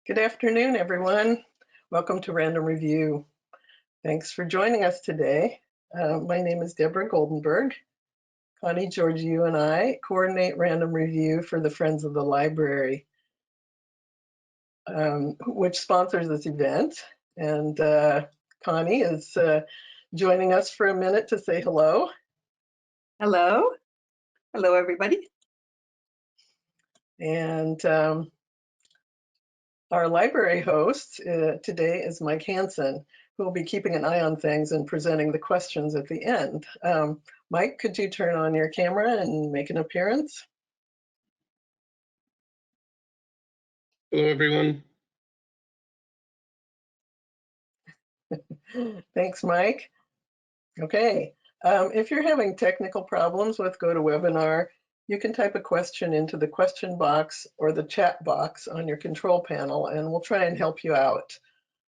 Good afternoon, everyone. Welcome to Random Review. Thanks for joining us today. My name is Deborah Goldenberg. Connie Georgiou and I coordinate Random Review for the Friends of the Library, which sponsors this event. And Connie is joining us for a minute to say hello. Hello. Hello, everybody. And our library host today is Mike Hansen, who will be keeping an eye on things and presenting the questions at the end. Mike, could you turn on your camera and make an appearance? Hello, everyone. Thanks, Mike. Okay, if you're having technical problems with GoToWebinar, you can type a question into the question box or the chat box on your control panel, and we'll try and help you out.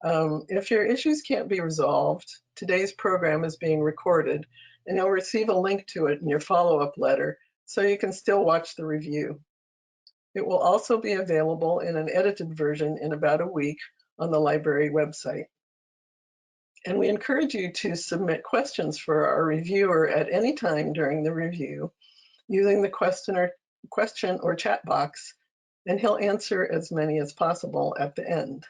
If your issues can't be resolved, today's program is being recorded, and you'll receive a link to it in your follow-up letter, so you can still watch the review. It will also be available in an edited version in about a week on the library website. And we encourage you to submit questions for our reviewer at any time during the review using the question or chat box, and he'll answer as many as possible at the end.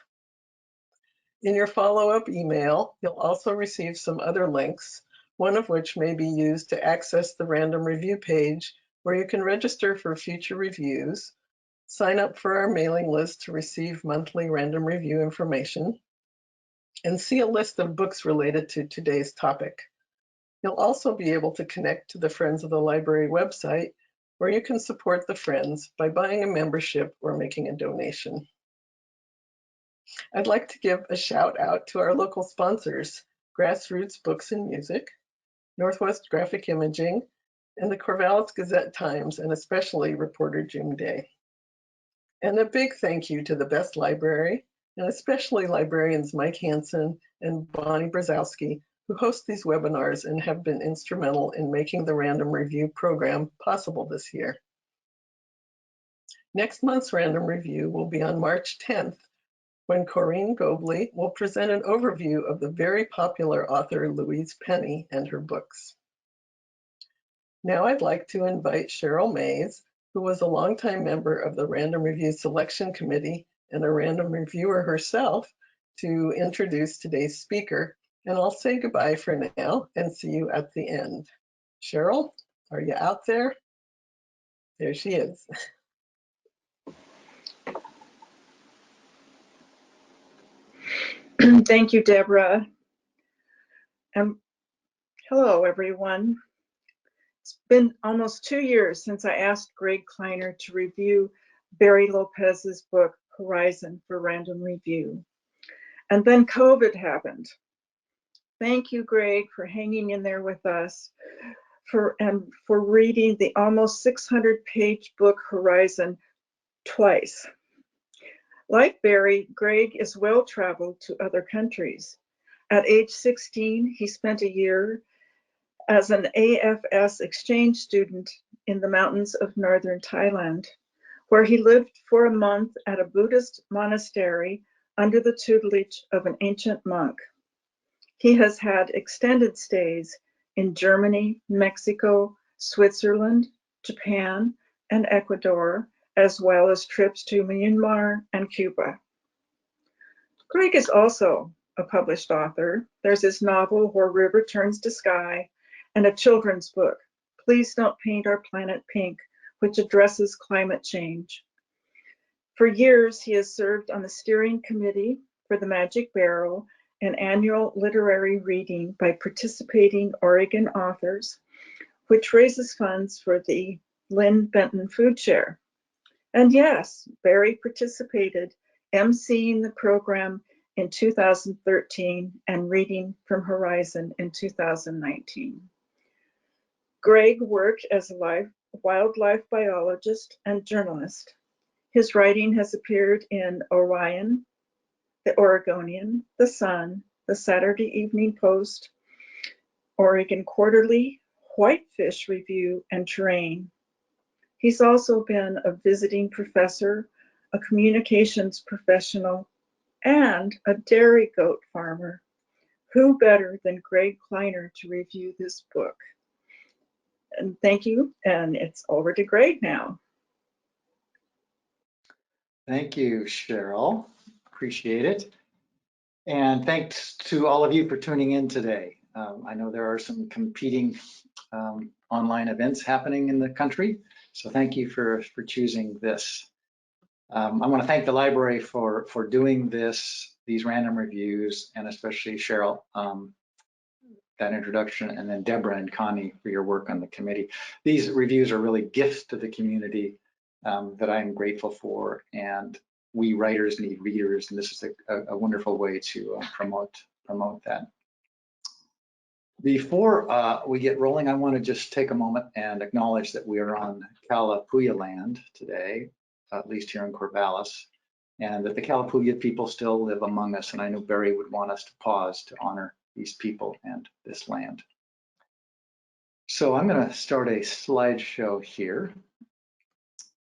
In your follow-up email, you'll also receive some other links, one of which may be used to access the Random Review page where you can register for future reviews, sign up for our mailing list to receive monthly Random Review information, and see a list of books related to today's topic. You'll also be able to connect to the Friends of the Library website, where you can support the Friends by buying a membership or making a donation. I'd like to give a shout out to our local sponsors, Grassroots Books and Music, Northwest Graphic Imaging, and the Corvallis Gazette-Times, and especially reporter Jim Day. And a big thank you to the Best Library, and especially librarians Mike Hansen and Bonnie Brzezowski, who host these webinars and have been instrumental in making the Random Review program possible this year. Next month's Random Review will be on March 10th, when Corinne Gobley will present an overview of the very popular author Louise Penny and her books. Now I'd like to invite Cheryl Mays, who was a longtime member of the Random Review Selection Committee and a random reviewer herself, to introduce today's speaker, and I'll say goodbye for now and see you at the end. Cheryl, are you out there? There she is. Thank you, Deborah. Hello, everyone. It's been almost 2 years since I asked Greg Kleiner to review Barry Lopez's book, Horizon, for Random Review. And then COVID happened. Thank you, Greg, for hanging in there with us and for reading the almost 600-page book, Horizon, twice. Like Barry, Greg is well-traveled to other countries. At age 16, he spent a year as an AFS exchange student in the mountains of northern Thailand, where he lived for a month at a Buddhist monastery under the tutelage of an ancient monk. He has had extended stays in Germany, Mexico, Switzerland, Japan, and Ecuador, as well as trips to Myanmar and Cuba. Greg is also a published author. There's his novel, Where River Turns to Sky, and a children's book, Please Don't Paint Our Planet Pink, which addresses climate change. For years, he has served on the steering committee for the Magic Barrel, an annual literary reading by participating Oregon authors, which raises funds for the Lynn Benton Food Share. And yes, Barry participated, emceeing the program in 2013 and reading from Horizon in 2019. Greg worked as a wildlife biologist and journalist. His writing has appeared in Orion, The Oregonian, The Sun, The Saturday Evening Post, Oregon Quarterly, Whitefish Review, and Terrain. He's also been a visiting professor a communications professional, and a dairy goat farmer. Who better than Greg Kleiner to review this book? And thank you, and it's over to Greg now. Thank you, Cheryl. Appreciate it. And thanks to all of you for tuning in today. I know there are some competing online events happening in the country, so thank you for choosing this. I want to thank the library for doing these random reviews, and especially Cheryl, that introduction, and then Deborah and Connie for your work on the committee. These reviews are really gifts to the community that I'm grateful for, and we writers need readers, and this is a wonderful way to promote that. Before we get rolling, I want to just take a moment and acknowledge that we are on Kalapuya land today, at least here in Corvallis, and that the Kalapuya people still live among us, and I know Barry would want us to pause to honor these people and this land. So I'm going to start a slideshow here,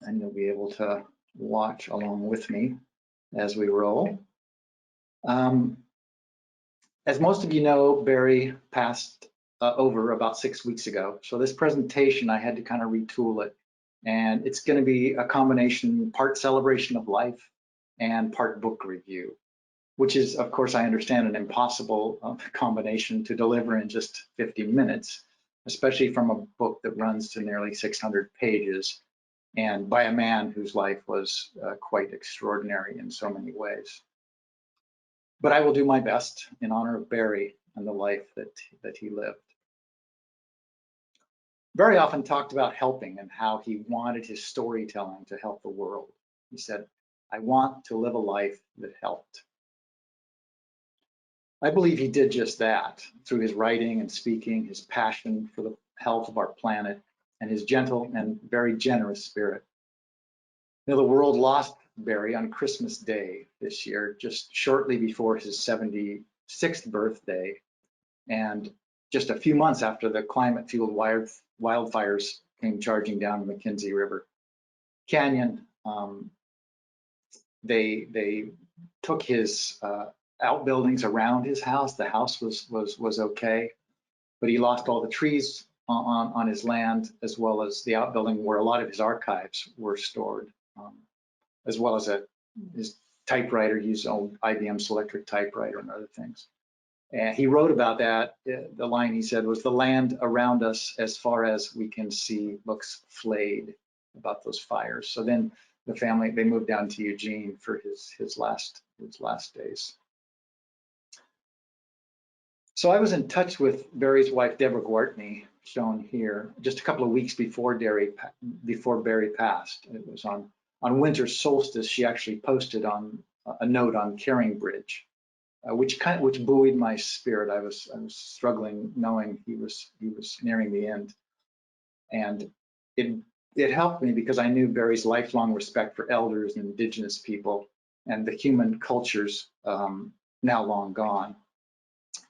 and you'll be able to watch along with me as we roll. As most of you know, Barry passed over about 6 weeks ago. So this presentation, I had to kind of retool it. And it's going to be a combination, part celebration of life and part book review, which is, of course, I understand, an impossible combination to deliver in just 50 minutes, especially from a book that runs to nearly 600 pages and by a man whose life was quite extraordinary in so many ways. But I will do my best in honor of Barry and the life that he lived. Barry often talked about helping and how he wanted his storytelling to help the world. He said, "I want to live a life that helped." I believe he did just that through his writing and speaking, his passion for the health of our planet, and his gentle and very generous spirit. You know, the world lost Barry on Christmas Day this year, just shortly before his 76th birthday, and just a few months after the climate-fueled wildfires came charging down the McKenzie River Canyon. They took his outbuildings around his house. The house was okay, but he lost all the trees on his land, as well as the outbuilding where a lot of his archives were stored, as well as his typewriter, his old IBM Selectric typewriter and other things. And he wrote about that. The line he said was, "The land around us, as far as we can see, looks flayed," about those fires. So then the family, they moved down to Eugene for his last days. So I was in touch with Barry's wife, Deborah Gwartney, shown here, just a couple of weeks before Barry passed. It was on winter solstice. She actually posted on a note on Caringbridge, which buoyed my spirit. I was struggling, knowing he was nearing the end, and it helped me because I knew Barry's lifelong respect for elders and indigenous people and the human cultures now long gone.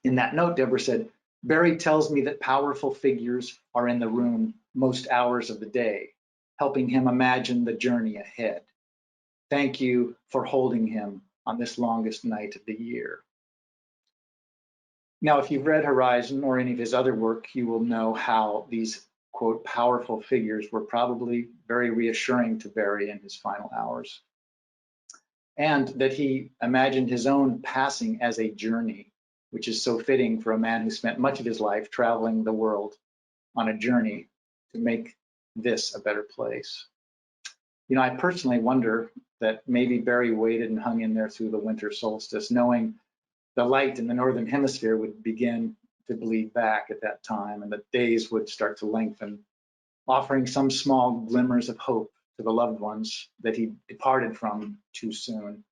In that note, Deborah said, "Barry tells me that powerful figures are in the room most hours of the day, helping him imagine the journey ahead. Thank you for holding him on this longest night of the year." Now, if you've read Horizon or any of his other work, you will know how these, quote, powerful figures were probably very reassuring to Barry in his final hours, and that he imagined his own passing as a journey, which is so fitting for a man who spent much of his life traveling the world on a journey to make this a better place. You know, I personally wonder that maybe Barry waited and hung in there through the winter solstice, knowing the light in the northern hemisphere would begin to bleed back at that time, and the days would start to lengthen, offering some small glimmers of hope to the loved ones that he departed from too soon,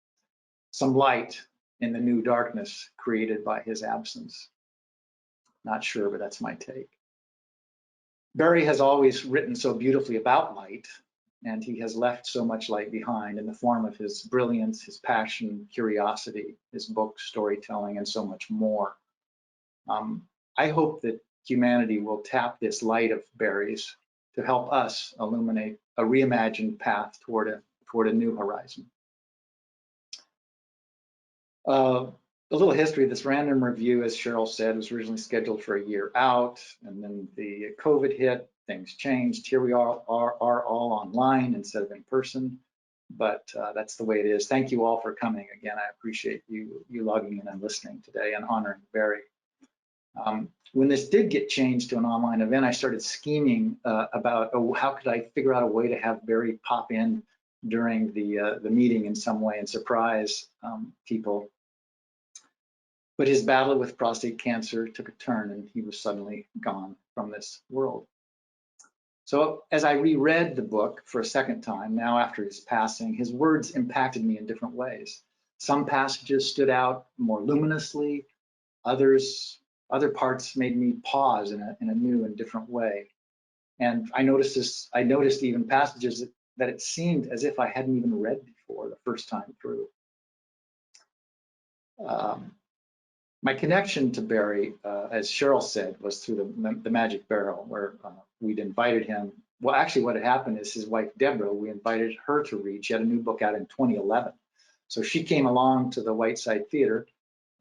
some light in the new darkness created by his absence. Not sure, but that's my take. Barry has always written so beautifully about light, and he has left so much light behind in the form of his brilliance, his passion, curiosity, his book, storytelling, and so much more. I hope that humanity will tap this light of Barry's to help us illuminate a reimagined path toward a toward a new horizon. A little history of this random review, as Cheryl said, was originally scheduled for a year out, and then the COVID hit, things changed. Here we are all online instead of in person, but that's the way it is. Thank you all for coming. Again, I appreciate you logging in and listening today and honoring Barry. When this did get changed to an online event, I started scheming about how could I figure out a way to have Barry pop in during the meeting in some way and surprise people. But his battle with prostate cancer took a turn and he was suddenly gone from this world. So as I reread the book for a second time, now after his passing, his words impacted me in different ways. Some passages stood out more luminously, other parts made me pause in a new and different way. And I noticed even passages that it seemed as if I hadn't even read before the first time through. My connection to Barry, as Cheryl said, was through the Magic Barrel, where we'd invited him. Well, actually what had happened is his wife, Deborah, we invited her to read. She had a new book out in 2011. So she came along to the Whiteside Theater,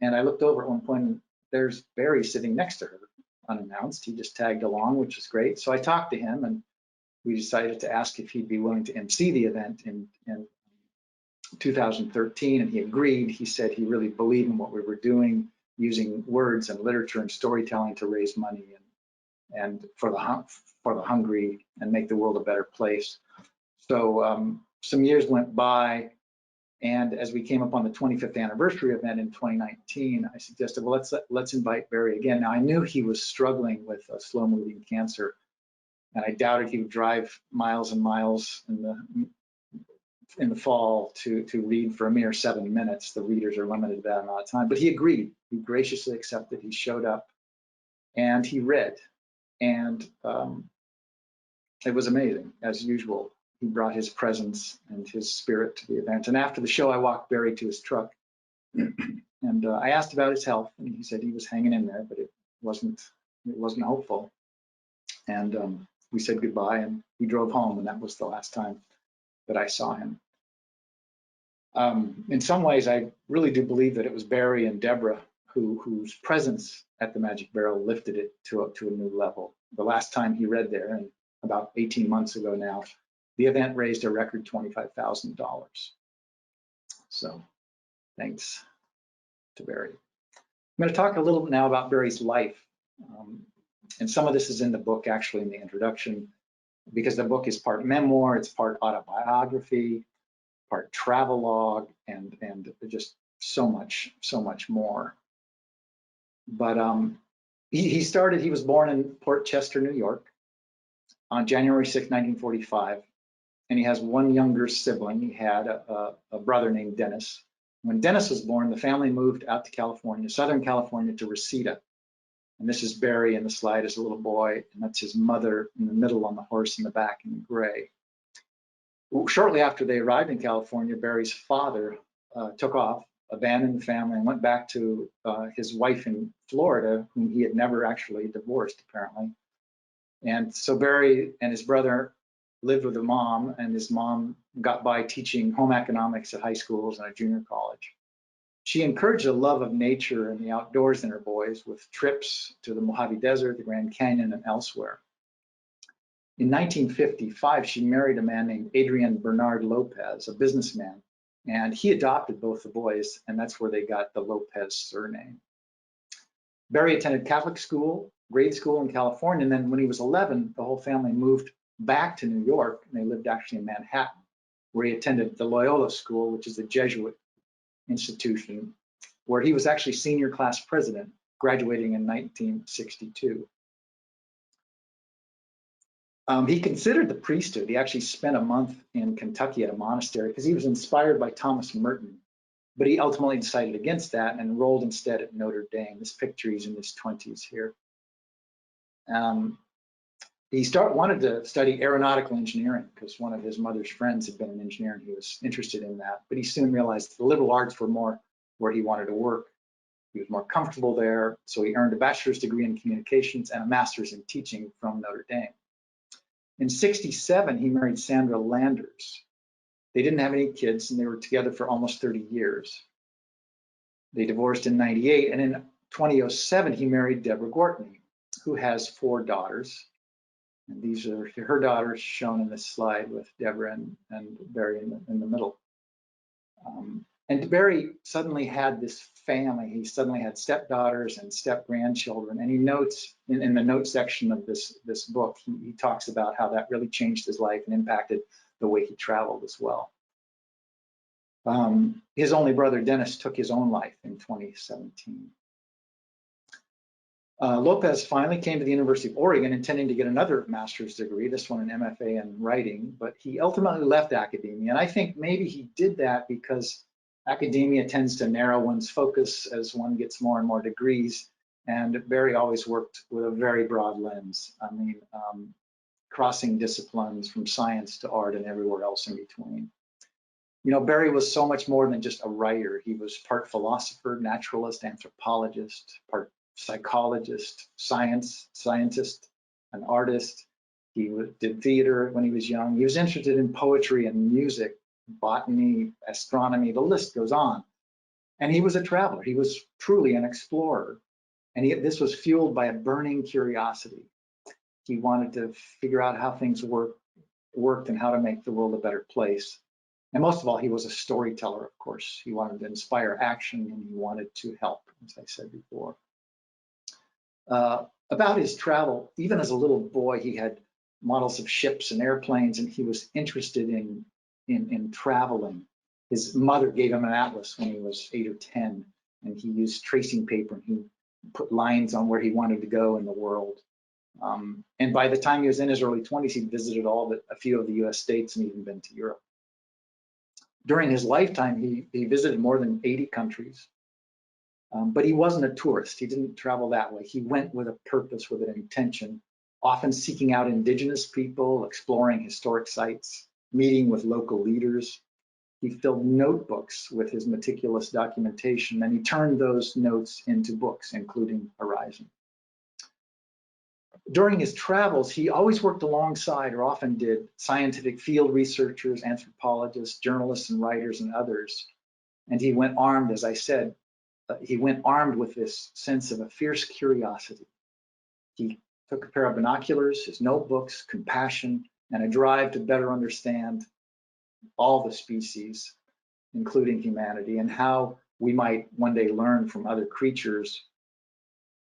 and I looked over at one point, and there's Barry sitting next to her, unannounced. He just tagged along, which was great. So I talked to him, and we decided to ask if he'd be willing to MC the event in 2013, and he agreed. He said he really believed in what we were doing, using words and literature and storytelling to raise money and for the hungry and make the world a better place. So some years went by, and as we came up on the 25th anniversary event in 2019, I suggested, well, let's invite Barry again. Now I knew he was struggling with a slow-moving cancer, and I doubted he would drive miles and miles in the fall to read for a mere 7 minutes. The readers are limited to that amount of time, but he agreed. He graciously accepted. He showed up and he read, and it was amazing. As usual, he brought his presence and his spirit to the event. And after the show, I walked Barry to his truck, and I asked about his health, and he said he was hanging in there, but it wasn't hopeful. And we said goodbye, and he drove home, and that was the last time that I saw him. In some ways, I really do believe that it was Barry and Deborah whose presence at the Magic Barrel lifted it to a new level. The last time he read there, and about 18 months ago now, the event raised a record $25,000. So thanks to Barry. I'm going to talk a little now about Barry's life. And some of this is in the book, actually, in the introduction, because the book is part memoir, it's part autobiography, part travelogue, and just so much more. But he was born in Port Chester, New York on January 6, 1945, and he has one younger sibling. He had a brother named Dennis. When Dennis was born, the family moved out to California, Southern California, to Reseda. And this is Barry in the slide as a little boy, and that's his mother in the middle on the horse in the back in gray. Shortly after they arrived in California, Barry's father took off, abandoned the family, and went back to his wife in Florida, whom he had never actually divorced, apparently. And so Barry and his brother lived with a mom, and his mom got by teaching home economics at high schools and a junior college. She encouraged a love of nature and the outdoors in her boys with trips to the Mojave Desert, the Grand Canyon, and elsewhere. In 1955, she married a man named Adrian Bernard Lopez, a businessman, and he adopted both the boys, and that's where they got the Lopez surname. Barry attended Catholic school, grade school in California, and then when he was 11, the whole family moved back to New York, and they lived actually in Manhattan, where he attended the Loyola School, which is a Jesuit institution, where he was actually senior class president, graduating in 1962. He considered the priesthood. He actually spent a month in Kentucky at a monastery because he was inspired by Thomas Merton, but he ultimately decided against that and enrolled instead at Notre Dame. This picture, he's in his 20s here. He wanted to study aeronautical engineering because one of his mother's friends had been an engineer and he was interested in that, but he soon realized the liberal arts were more where he wanted to work. He was more comfortable there, so he earned a bachelor's degree in communications and a master's in teaching from Notre Dame. In '67, he married Sandra Landers. They didn't have any kids, and they were together for almost 30 years. They divorced in '98, and in 2007, he married Deborah Gortney, who has 4 daughters. And these are her daughters shown in this slide with Deborah and Barry in the middle. And Barry suddenly had this family. He suddenly had stepdaughters and step-grandchildren. And he notes in the note section of this book, he talks about how that really changed his life and impacted the way he traveled as well. His only brother, Dennis, took his own life in 2017. Lopez finally came to the University of Oregon intending to get another master's degree, this one an MFA in writing, but he ultimately left academia. And I think maybe he did that because academia tends to narrow one's focus as one gets more and more degrees. And Barry always worked with a very broad lens. I mean, crossing disciplines from science to art and everywhere else in between. You know, Barry was so much more than just a writer. He was part philosopher, naturalist, anthropologist, part psychologist, scientist, an artist. He did theater when he was young. He was interested in poetry and music, botany, astronomy, the list goes on. And he was a traveler. He was truly an explorer. And this was fueled by a burning curiosity. He wanted to figure out how things worked and how to make the world a better place. And most of all, he was a storyteller, of course. He wanted to inspire action and he wanted to help, as I said before. About his travel, even as a little boy, he had models of ships and airplanes, and he was interested in traveling. His mother gave him an atlas when he was 8 or 10, and he used tracing paper and he put lines on where he wanted to go in the world. And by the time he was in his early 20s, he'd visited all but a few of the US states and even been to Europe. During his lifetime, he visited more than 80 countries. But he wasn't a tourist. He didn't travel that way. He went with a purpose, with an intention, often seeking out indigenous people, exploring historic sites, meeting with local leaders. He filled notebooks with his meticulous documentation, and he turned those notes into books, including Horizon. During his travels, he always worked alongside, or often did, scientific field researchers, anthropologists, journalists, and writers, and others. And he went armed, as I said, he went armed with this sense of a fierce curiosity. He took a pair of binoculars, his notebooks, compassion, and a drive to better understand all the species, including humanity, and how we might one day learn from other creatures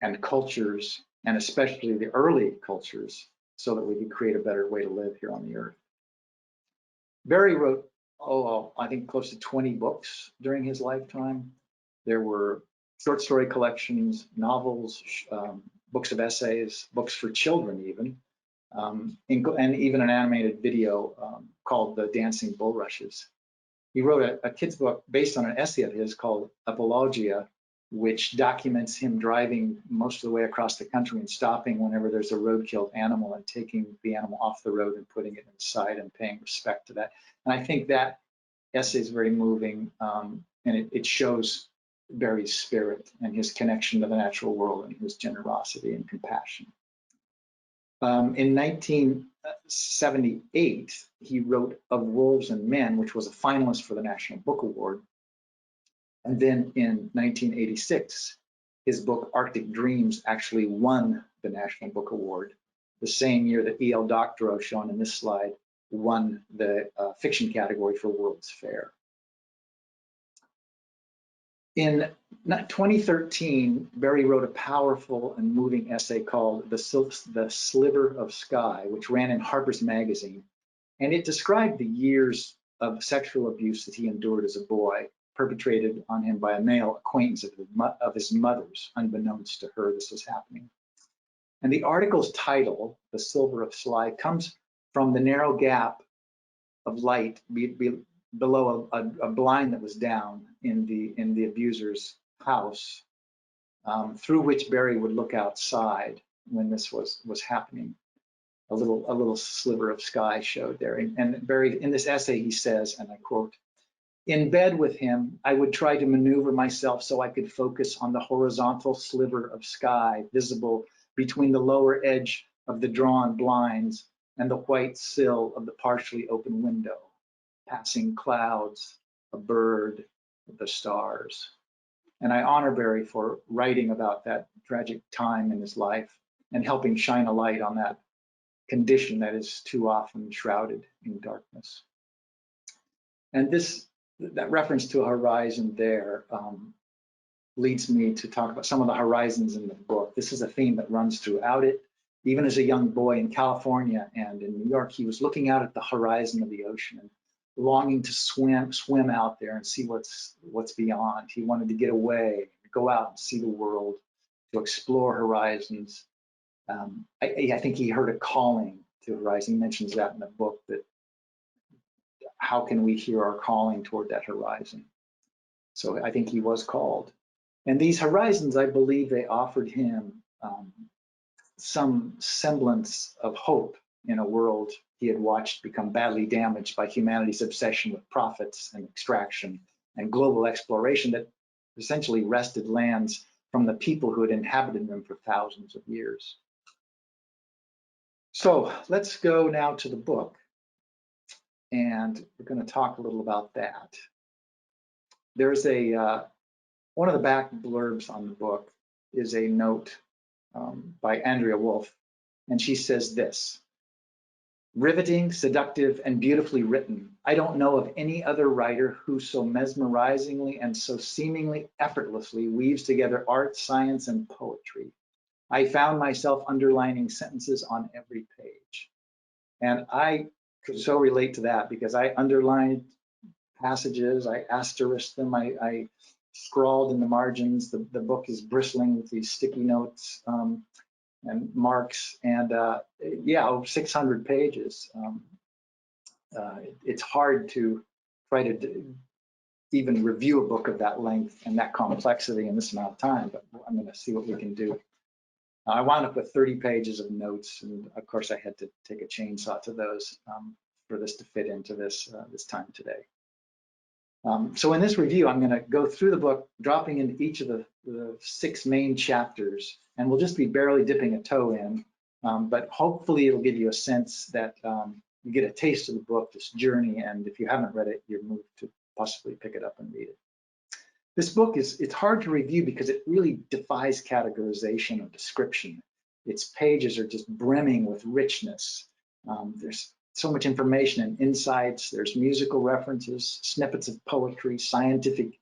and cultures, and especially the early cultures, so that we could create a better way to live here on the earth. Barry wrote, I think close to 20 books during his lifetime. There were short story collections, novels, books of essays, books for children even, and even an animated video called The Dancing Bulrushes. He wrote a kid's book based on an essay of his called Apologia, which documents him driving most of the way across the country and stopping whenever there's a road-killed animal and taking the animal off the road and putting it inside and paying respect to that. And I think that essay is very moving, and it shows Barry's spirit and his connection to the natural world and his generosity and compassion. In 1978, he wrote Of Wolves and Men, which was a finalist for the National Book Award. And then in 1986, his book Arctic Dreams actually won the National Book Award, the same year that E.L. Doctorow, shown in this slide, won the fiction category for World's Fair. In 2013, Barry wrote a powerful and moving essay called The Sliver of Sky, which ran in Harper's Magazine, and it described the years of sexual abuse that he endured as a boy, perpetrated on him by a male acquaintance of his mother's. Unbeknownst to her, this was happening. And the article's title, The Sliver of Sky, comes from the narrow gap of light below a blind that was down in the abuser's house, through which Barry would look outside when this was happening. A little sliver of sky showed there. And Barry, in this essay, he says, and I quote, "In bed with him, I would try to maneuver myself so I could focus on the horizontal sliver of sky visible between the lower edge of the drawn blinds and the white sill of the partially open window. passing clouds, a bird, the stars. And I honor Barry for writing about that tragic time in his life and helping shine a light on that condition that is too often shrouded in darkness. And that reference to a horizon there leads me to talk about some of the horizons in the book. This is a theme that runs throughout it. Even as a young boy in California and in New York, he was looking out at the horizon of the ocean and longing to swim out there and see what's beyond. He wanted to get away, go out and see the world, to explore horizons. I think he heard a calling to horizon. He mentions that in the book, that how can we hear our calling toward that horizon? So I think he was called. And these horizons, I believe they offered him some semblance of hope in a world he had watched become badly damaged by humanity's obsession with profits and extraction and global exploration that essentially wrested lands from the people who had inhabited them for thousands of years. So let's go now to the book, and we're going to talk a little about that. There's one of the back blurbs on the book is a note by Andrea Wolf, and she says this: riveting, seductive, and beautifully written. I don't know of any other writer who so mesmerizingly and so seemingly effortlessly weaves together art, science, and poetry. I found myself underlining sentences on every page. And I could so relate to that because I underlined passages, I asterisked them, I scrawled in the margins. The book is bristling with these sticky notes and marks, and yeah, over 600 pages. It's hard to try to even review a book of that length and that complexity in this amount of time, but I'm going to see what we can do. I wound up with 30 pages of notes, and of course I had to take a chainsaw to those for this to fit into this time today. So in this review, I'm going to go through the book, dropping into each of the 6 main chapters, and we'll just be barely dipping a toe in, but hopefully it'll give you a sense that you get a taste of the book, this journey, and if you haven't read it, you're moved to possibly pick it up and read it. This book it's hard to review because it really defies categorization or description. Its pages are just brimming with richness. There's so much information and insights. There's musical references, snippets of poetry, scientific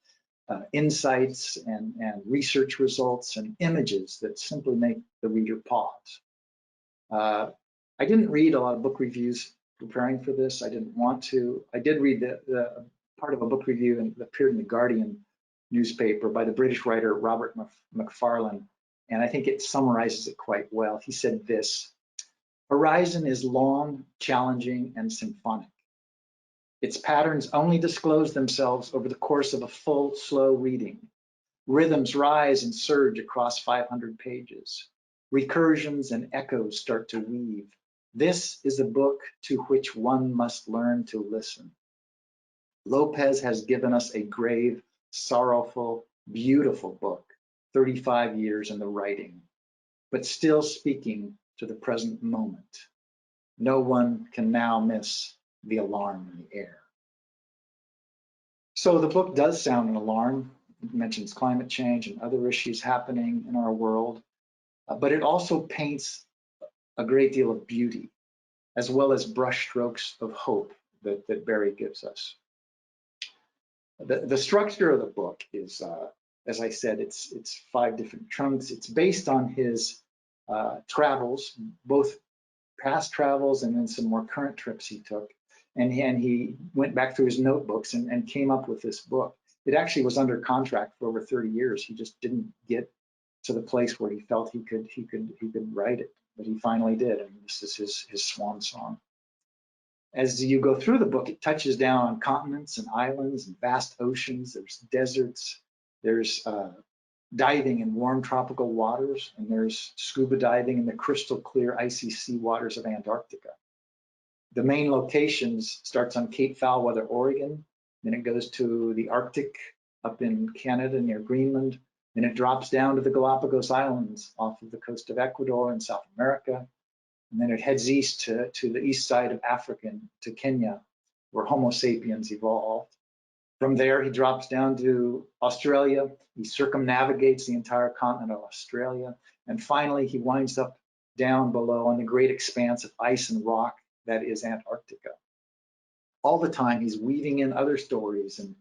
insights, and research results, and images that simply make the reader pause. I didn't read a lot of book reviews preparing for this. I didn't want to. I did read the part of a book review that appeared in the Guardian newspaper by the British writer Robert Macfarlane, and I think it summarizes it quite well. He said this: Horizon is long, challenging, and symphonic. Its patterns only disclose themselves over the course of a full, slow reading. Rhythms rise and surge across 500 pages. Recursions and echoes start to weave. This is a book to which one must learn to listen. Lopez has given us a grave, sorrowful, beautiful book, 35 years in the writing, but still speaking to the present moment. No one can now miss the alarm in the air. So the book does sound an alarm. It mentions climate change and other issues happening in our world, but it also paints a great deal of beauty, as well as brushstrokes of hope that Barry gives us. The structure of the book is, as I said, it's 5 different chunks. It's based on his travels, both past travels and then some more current trips he took. And he went back through his notebooks and came up with this book. It actually was under contract for over 30 years. He just didn't get to the place where he felt he could write it, but he finally did. And this is his swan song. As you go through the book, it touches down on continents and islands and vast oceans. There's deserts. There's diving in warm tropical waters, and there's scuba diving in the crystal clear icy sea waters of Antarctica. The main locations starts on Cape Foulweather, Oregon, then it goes to the Arctic up in Canada near Greenland, then it drops down to the Galapagos Islands off of the coast of Ecuador in South America, and then it heads east to the east side of Africa to Kenya, where Homo sapiens evolved. From there, he drops down to Australia. He circumnavigates the entire continent of Australia. And finally, he winds up down below on the great expanse of ice and rock that is Antarctica. All the time, he's weaving in other stories and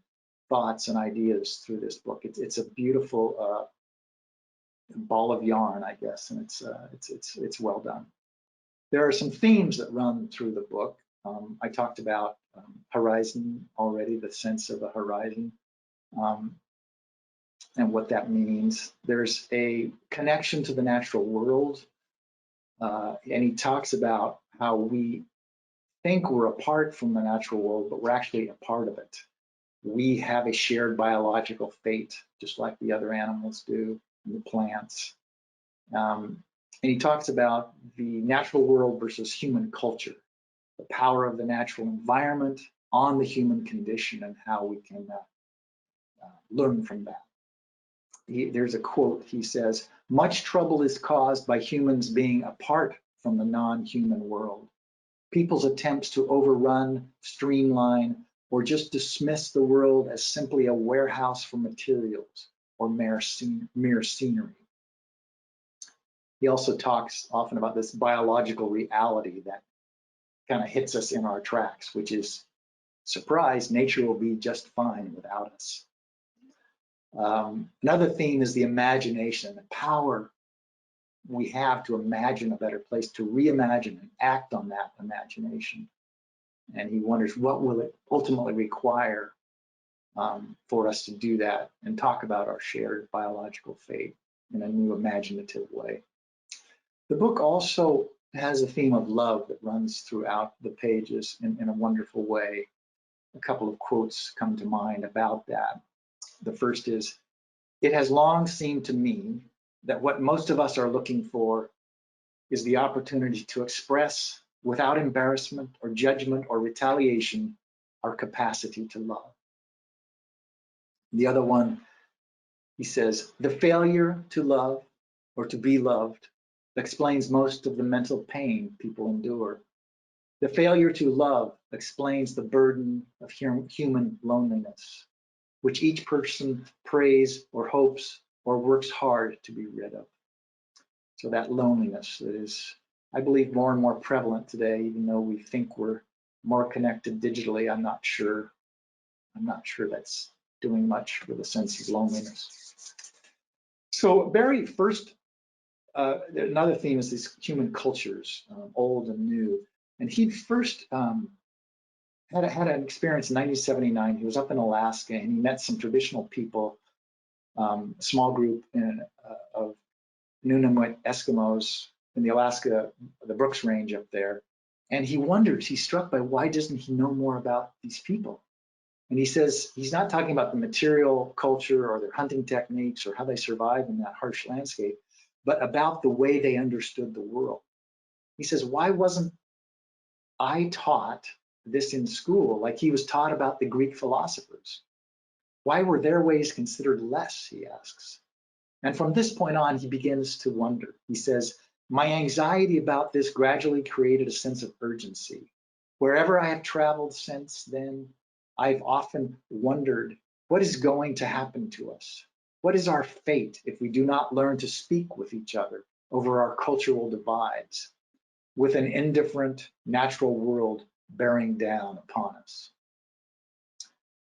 thoughts and ideas through this book. It's a beautiful ball of yarn, I guess, and it's well done. There are some themes that run through the book. I talked about horizon already, the sense of a horizon, and what that means. There's a connection to the natural world, and he talks about how we think we're apart from the natural world, but we're actually a part of it. We have a shared biological fate, just like the other animals do, and the plants. And he talks about the natural world versus human culture, the power of the natural environment on the human condition and how we can learn from that. There's a quote, he says, "Much trouble is caused by humans being apart from the non-human world. People's attempts to overrun, streamline, or just dismiss the world as simply a warehouse for materials or mere scenery." He also talks often about this biological reality that kind of hits us in our tracks, which is, surprise, nature will be just fine without us. Another theme is the imagination, the power we have to imagine a better place, to reimagine and act on that imagination. And he wonders, what will it ultimately require for us to do that and talk about our shared biological fate in a new imaginative way. The book also has a theme of love that runs throughout the pages in a wonderful way. A couple of quotes come to mind about that. The first is, "It has long seemed to me that what most of us are looking for is the opportunity to express, without embarrassment or judgment or retaliation, our capacity to love." The other one, he says, "The failure to love or to be loved explains most of the mental pain people endure. The failure to love explains the burden of human loneliness, which each person prays or hopes or works hard to be rid of." So that loneliness that is, I believe, more and more prevalent today, even though we think we're more connected digitally. I'm not sure that's doing much for the sense of loneliness. So Barry first, another theme is these human cultures, old and new. And he first had an experience in 1979. He was up in Alaska and he met some traditional people, a small group of Nunavut Eskimos in the Alaska, the Brooks Range up there. And he wonders, he's struck by, why doesn't he know more about these people? And he says, he's not talking about the material culture or their hunting techniques or how they survive in that harsh landscape, but about the way they understood the world. He says, why wasn't I taught this in school like he was taught about the Greek philosophers? Why were their ways considered less, he asks. And from this point on, he begins to wonder. He says, my anxiety about this gradually created a sense of urgency. Wherever I have traveled since then, I've often wondered, what is going to happen to us? What is our fate if we do not learn to speak with each other over our cultural divides, with an indifferent natural world bearing down upon us?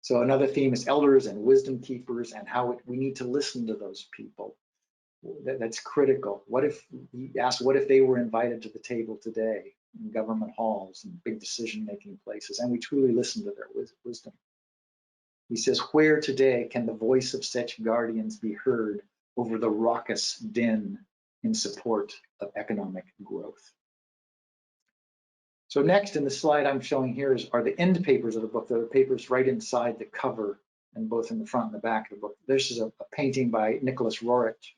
So another theme is elders and wisdom keepers and how we need to listen to those people. That's critical. What if, he asked, what if they were invited to the table today in government halls and big decision-making places, and we truly listen to their wisdom? He says, where today can the voice of such guardians be heard over the raucous din in support of economic growth? So next in the slide I'm showing here are the end papers of the book. They're the papers right inside the cover and both in the front and the back of the book. This is a painting by Nicholas Roerich,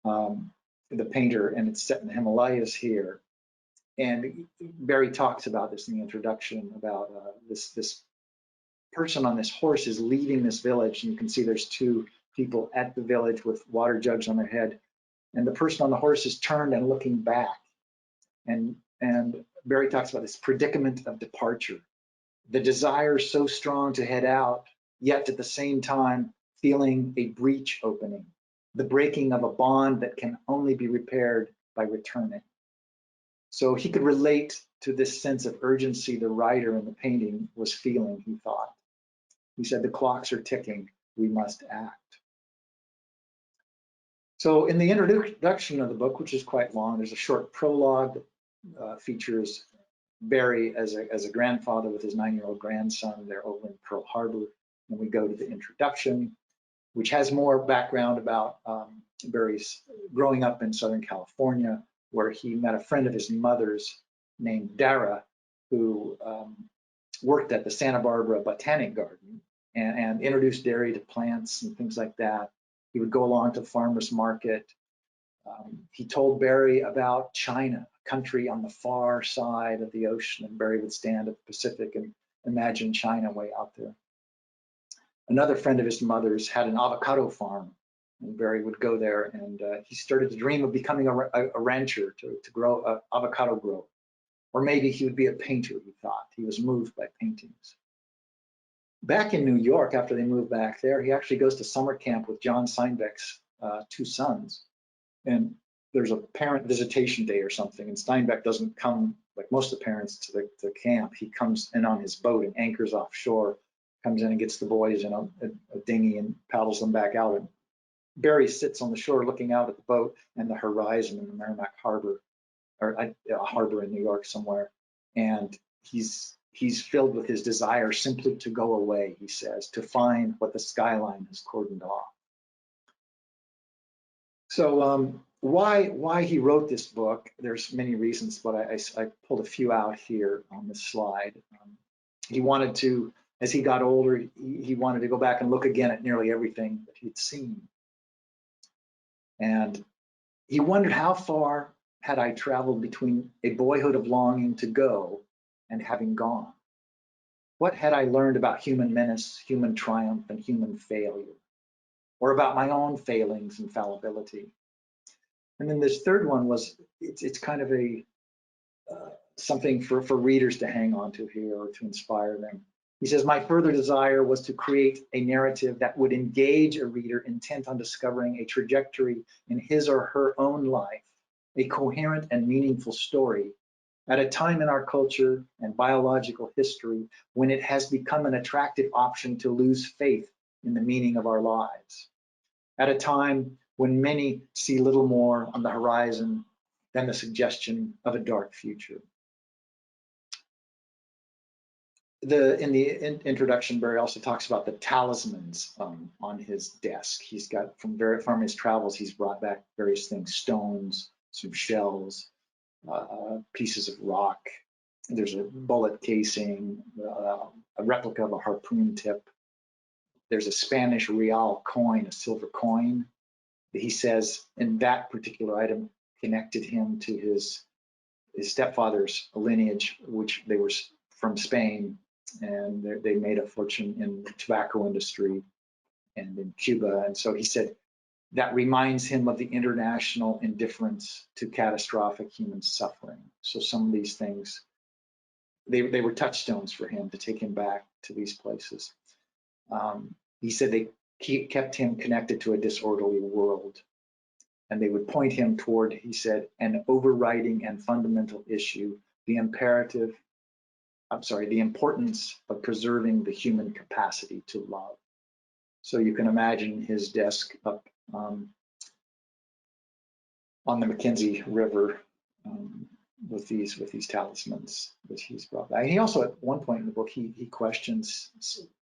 the painter, and it's set in the Himalayas here. And Barry talks about this in the introduction about this person on this horse is leaving this village, and you can see there's two people at the village with water jugs on their head, and the person on the horse is turned and looking back. And Barry talks about this predicament of departure. the desire so strong to head out, yet at the same time feeling a breach opening, the breaking of a bond that can only be repaired by returning. So he could relate to this sense of urgency the writer in the painting was feeling, he thought. He said, the clocks are ticking, we must act. So in the introduction of the book, which is quite long, there's a short prologue that features Barry as a grandfather with his 9-year-old grandson. They're over in Pearl Harbor. And we go to the introduction, which has more background about Barry's growing up in Southern California, where he met a friend of his mother's named Dara, who worked at the Santa Barbara Botanic Garden and introduced Barry to plants and things like that. He would go along to the farmer's market. He told Barry about China, a country on the far side of the ocean, and Barry would stand at the Pacific and imagine China way out there. Another friend of his mother's had an avocado farm, and Barry would go there, and he started to dream of becoming a rancher to grow an avocado grower. Or maybe he would be a painter, he thought. He was moved by paintings. Back in New York, after they moved back there, he actually goes to summer camp with John Steinbeck's 2 sons. And there's a parent visitation day or something, and Steinbeck doesn't come, like most of the parents, to the camp. He comes in on his boat and anchors offshore, comes in and gets the boys in a dinghy and paddles them back out. And Barry sits on the shore looking out at the boat and the horizon in the Merrimack Harbor, or a harbor in New York somewhere. And he's filled with his desire simply to go away, he says, to find what the skyline has cordoned off. So why he wrote this book, there's many reasons, but I pulled a few out here on this slide. He wanted to, as he got older, he wanted to go back and look again at nearly everything that he'd seen. And he wondered, how far had I traveled between a boyhood of longing to go and having gone? What had I learned about human menace, human triumph, and human failure? Or about my own failings and fallibility? And then this third one was, it's kind of a something for readers to hang on to here or to inspire them. He says, my further desire was to create a narrative that would engage a reader intent on discovering a trajectory in his or her own life, a coherent and meaningful story at a time in our culture and biological history when it has become an attractive option to lose faith in the meaning of our lives. At a time when many see little more on the horizon than the suggestion of a dark future. In the introduction, Barry also talks about the talismans on his desk. He's got, from his travels, he's brought back various things: stones, some shells, pieces of rock. There's a bullet casing, a replica of a harpoon tip. There's a Spanish real coin, a silver coin. He says, in that particular item, connected him to his stepfather's lineage, which they were from Spain, and they made a fortune in the tobacco industry and in Cuba. And so he said that reminds him of the international indifference to catastrophic human suffering. So some of these things, they were touchstones for him to take him back to these places. He said they kept him connected to a disorderly world, and they would point him toward, he said, an overriding and fundamental issue, the importance of preserving the human capacity to love. So you can imagine his desk up on the Mackenzie River with these talismans that he's brought back. And he also, at one point in the book, he questions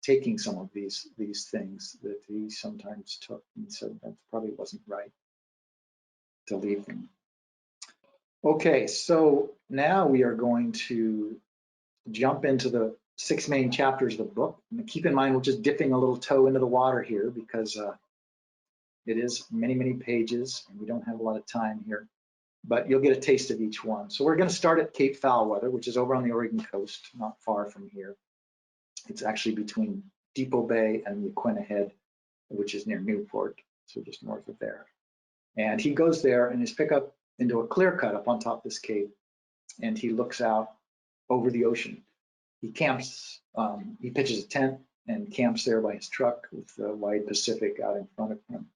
taking some of these things that he sometimes took, and said that probably wasn't right to leave them. Okay, so now we are going to jump into the 6 main chapters of the book. And keep in mind, we're just dipping a little toe into the water here because it is many, many pages, and we don't have a lot of time here, but you'll get a taste of each one. So we're going to start at Cape Foulweather, which is over on the Oregon coast, not far from here. It's actually between Depot Bay and Yaquina Head, which is near Newport, so just north of there. And he goes there in his pickup into a clear cut up on top of this cape, and he looks out over the ocean. he camps, he pitches a tent and camps there by his truck with the wide Pacific out in front of him.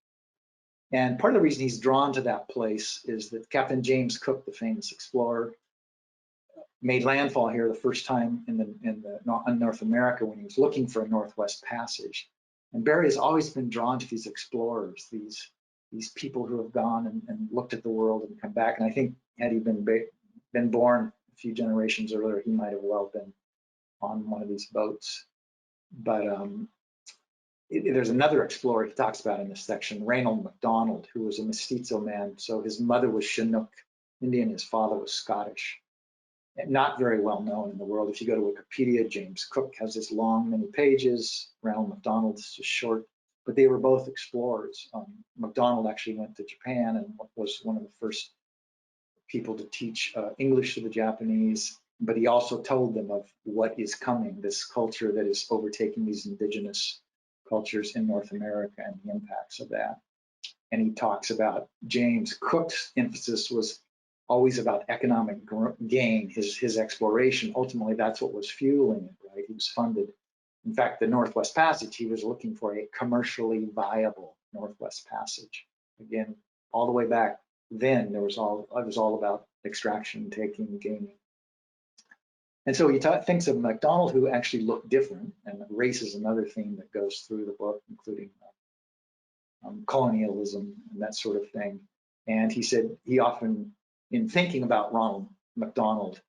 And part of the reason he's drawn to that place is that Captain James Cook, the famous explorer, made landfall here the first time in North America when he was looking for a Northwest Passage. And Barrie has always been drawn to these explorers, these people who have gone and looked at the world and come back. And I think had he been born a few generations earlier, he might have well been on one of these boats. But there's another explorer he talks about in this section, Reynold MacDonald, who was a mestizo man. So his mother was Chinook Indian, his father was Scottish. And not very well known in the world. If you go to Wikipedia, James Cook has this long, many pages. Reynold MacDonald is just short, but they were both explorers. MacDonald actually went to Japan and was one of the first people to teach English to the Japanese, but he also told them of what is coming, this culture that is overtaking these indigenous cultures in North America and the impacts of that. And he talks about James Cook's emphasis was always about economic gain, his exploration. Ultimately, that's what was fueling it, right? He was funded. In fact, the Northwest Passage, he was looking for a commercially viable Northwest Passage. Again, all the way back then, it was all about extraction, taking, gaining. And so he thinks of MacDonald, who actually looked different, and race is another theme that goes through the book, including colonialism and that sort of thing. And he said he often, in thinking about Ronald MacDonald,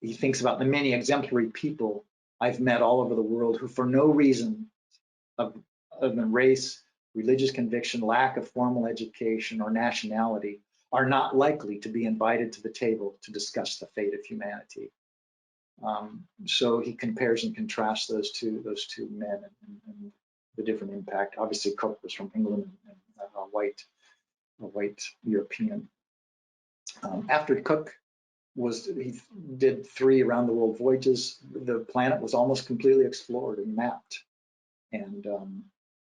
he thinks about the many exemplary people I've met all over the world who, for no reason other than race, religious conviction, lack of formal education, or nationality, are not likely to be invited to the table to discuss the fate of humanity. So he compares and contrasts those two men and the different impact. Obviously, Cook was from England and a white European. After Cook he did 3 around the world voyages, the planet was almost completely explored and mapped. And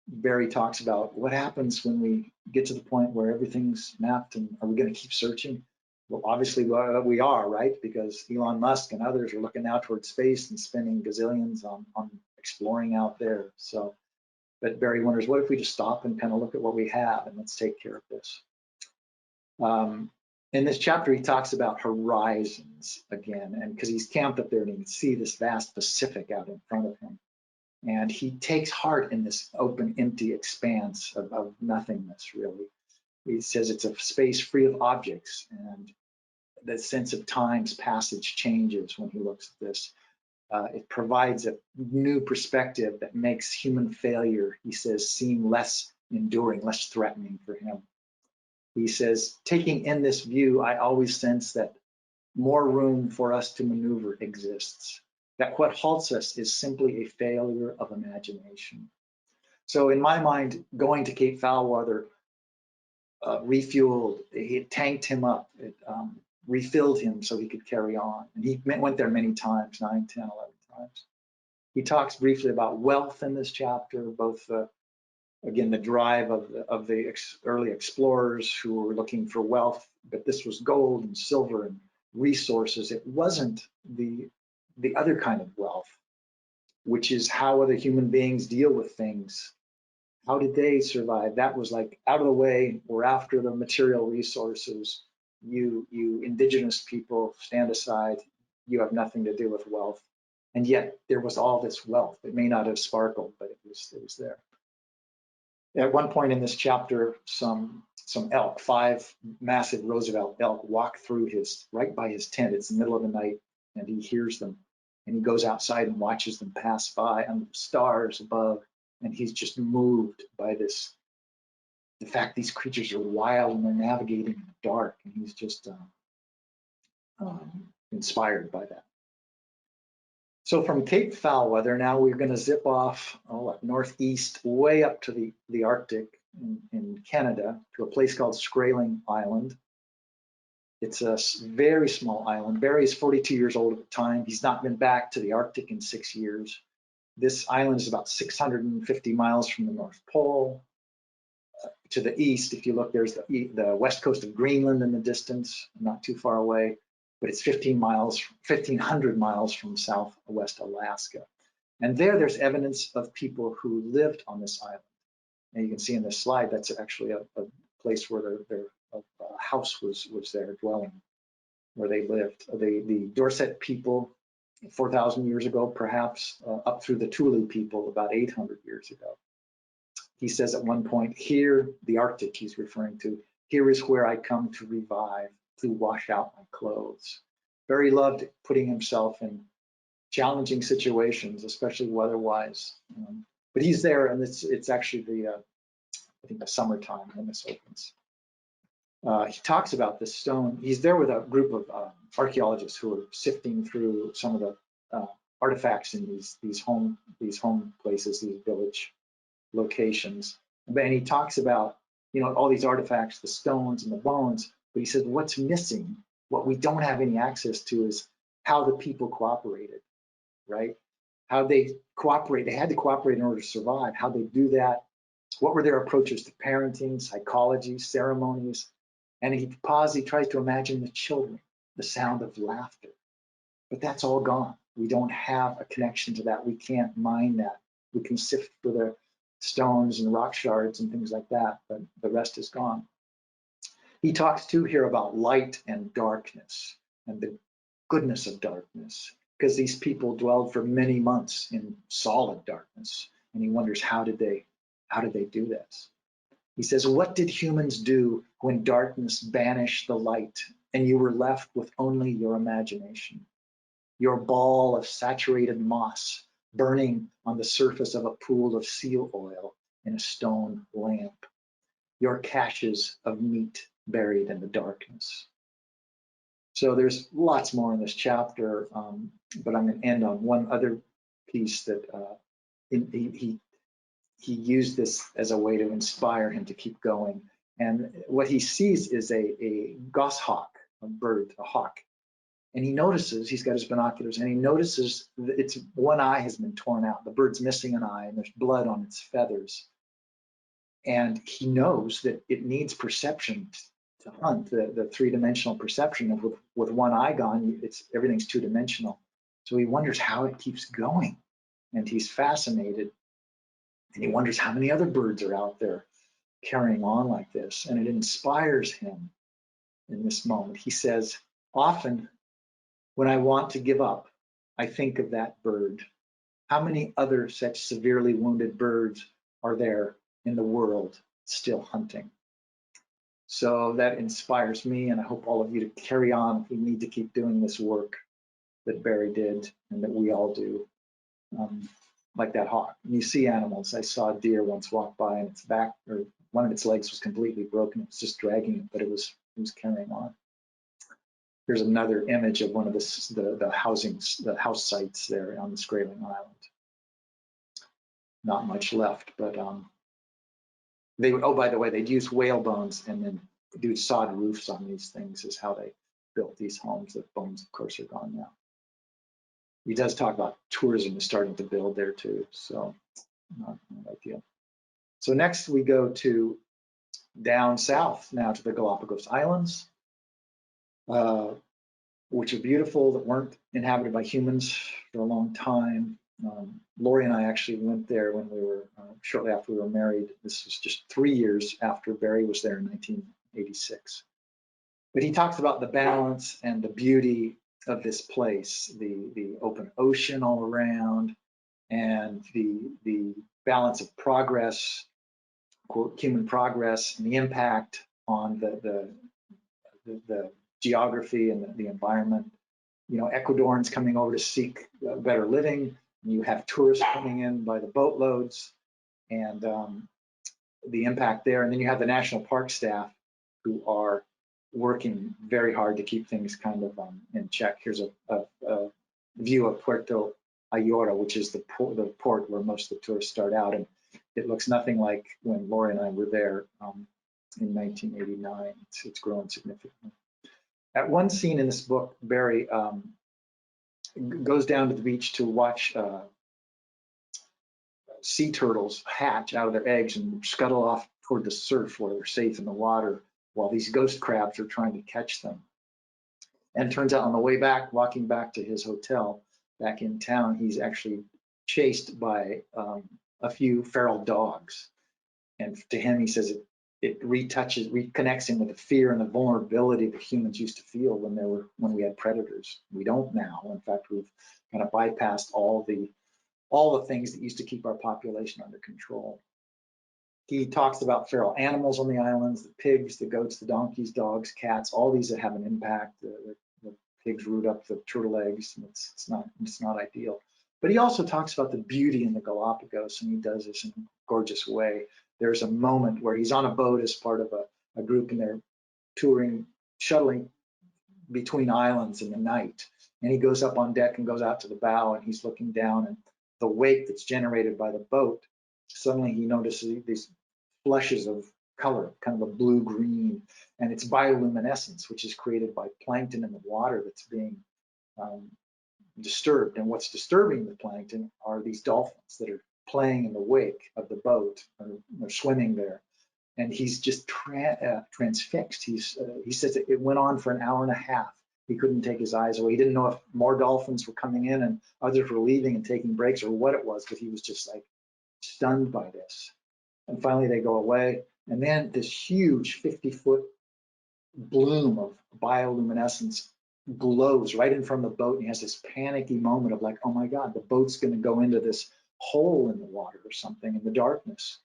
Barrie talks about what happens when we get to the point where everything's mapped, and are we going to keep searching? Well, obviously we are, right? Because Elon Musk and others are looking out towards space and spending gazillions on exploring out there. So, but Barrie wonders, what if we just stop and kind of look at what we have and let's take care of this? In this chapter, he talks about horizons again, and because he's camped up there and he can see this vast Pacific out in front of him. And he takes heart in this open, empty expanse of nothingness, really. He says it's a space free of objects, and the sense of time's passage changes when he looks at this. It provides a new perspective that makes human failure, he says, seem less enduring, less threatening for him. He says, taking in this view, I always sense that more room for us to maneuver exists, that what halts us is simply a failure of imagination. So in my mind, going to Cape Foulwater refueled, it tanked him up, it refilled him so he could carry on. And he went there many times, 9, 10, 11 times. He talks briefly about wealth in this chapter, both again, the drive of the early explorers who were looking for wealth, but this was gold and silver and resources. It wasn't the other kind of wealth, which is how other human beings deal with things. How did they survive? That was like out of the way. We're after the material resources. You indigenous people, stand aside. You have nothing to do with wealth. And yet there was all this wealth. It may not have sparkled, but it was there. At one point in this chapter, some elk, 5 massive Roosevelt elk, walk through right by his tent. It's the middle of the night, and he hears them. And he goes outside and watches them pass by on the stars above. And he's just moved by the fact these creatures are wild and they're navigating in the dark. And he's just inspired by that. So from Cape Foulwater, now we're going to zip off northeast, way up to the Arctic in Canada, to a place called Skraeling Island. It's a very small island. Barrie is 42 years old at the time. He's not been back to the Arctic in 6 years. This island is about 650 miles from the North Pole. To the east, if you look, there's the west coast of Greenland in the distance, not too far away. but it's 1,500 miles from southwest Alaska. And there's evidence of people who lived on this island. And you can see in this slide, that's actually a place where their house was their dwelling, where they lived. The Dorset people, 4,000 years ago, perhaps, up through the Tulu people about 800 years ago. He says at one point, here, the Arctic he's referring to, here is where I come to revive, to wash out my clothes. Barry loved putting himself in challenging situations, especially weather-wise. But he's there, and it's actually I think the summertime when this opens. He talks about this stone. He's there with a group of archaeologists who are sifting through some of the artifacts in these home places, these village locations. And he talks about, all these artifacts, the stones and the bones, but he says what's missing, what we don't have any access to, is how the people cooperated, right? How they cooperate. They had to cooperate in order to survive. How they do that. What were their approaches to parenting, psychology, ceremonies? And he tries to imagine the children, the sound of laughter. But that's all gone. We don't have a connection to that. We can't mine that. We can sift for the stones and rock shards and things like that, but the rest is gone. He talks too here about light and darkness and the goodness of darkness, because these people dwelled for many months in solid darkness. And he wonders, how did they do this? He says, what did humans do when darkness banished the light and you were left with only your imagination? Your ball of saturated moss burning on the surface of a pool of seal oil in a stone lamp. Your caches of meat buried in the darkness. So there's lots more in this chapter, but I'm going to end on one other piece that he used this as a way to inspire him to keep going. And what he sees is a goshawk, a bird, a hawk. And he notices, he's got his binoculars, and he notices that its one eye has been torn out. The bird's missing an eye, and there's blood on its feathers. And he knows that it needs perception to hunt, the three-dimensional perception of with one eye gone, everything's two-dimensional. So he wonders how it keeps going. And he's fascinated. And he wonders how many other birds are out there carrying on like this. And it inspires him in this moment. He says, often when I want to give up, I think of that bird. How many other such severely wounded birds are there in the world still hunting? So that inspires me, and I hope all of you to carry on. We need to keep doing this work that Barry did and that we all do. Like that hawk. And you see animals. I saw a deer once walk by, and its back, or one of its legs, was completely broken. It was just dragging it, but it was carrying on. Here's another image of one of the house sites there on the Skraeling Island. Not much left, but they would. Oh, by the way, they'd use whale bones and then do sod roofs on these things. Is how they built these homes. The bones, of course, are gone now. He does talk about tourism is starting to build there too, so not ideal. So next we go to down south now to the Galapagos Islands, which are beautiful, that weren't inhabited by humans for a long time. Lori and I actually went there when we were, shortly after we were married. This was just 3 years after Barry was there in 1986. But he talks about the balance and the beauty of this place, the open ocean all around, and the balance of progress, quote, human progress, and the impact on the geography and the environment. Ecuadorians coming over to seek better living. You have tourists coming in by the boatloads, and the impact there. And then you have the national park staff who are working very hard to keep things kind of in check. Here's a view of Puerto Ayora, which is the port where most of the tourists start out, and it looks nothing like when Lori and I were there in 1989. It's grown significantly. At one scene in this book, Barry goes down to the beach to watch sea turtles hatch out of their eggs and scuttle off toward the surf where they're safe in the water, while these ghost crabs are trying to catch them. And turns out on the way back, walking back to his hotel back in town, he's actually chased by a few feral dogs. And to him, he says it reconnects him with the fear and the vulnerability that humans used to feel when we had predators. We don't now. In fact, we've kind of bypassed all the things that used to keep our population under control. He talks about feral animals on the islands, the pigs, the goats, the donkeys, dogs, cats, all these that have an impact. The pigs root up the turtle eggs, and it's not ideal. But he also talks about the beauty in the Galapagos, and he does this in a gorgeous way. There's a moment where he's on a boat as part of a group, and they're shuttling between islands in the night. And he goes up on deck and goes out to the bow, and he's looking down, and the wake that's generated by the boat, suddenly he notices these flushes of color, kind of a blue-green, and it's bioluminescence, which is created by plankton in the water that's being disturbed. And what's disturbing the plankton are these dolphins that are playing in the wake of the boat, or swimming there. And he's just transfixed. He says it went on for an hour and a half. He couldn't take his eyes away. He didn't know if more dolphins were coming in and others were leaving and taking breaks or what it was, but he was just like stunned by this. And finally they go away. And then this huge 50-foot bloom of bioluminescence glows right in front of the boat. And he has this panicky moment of like, oh my God, the boat's going to go into this hole in the water or something in the darkness.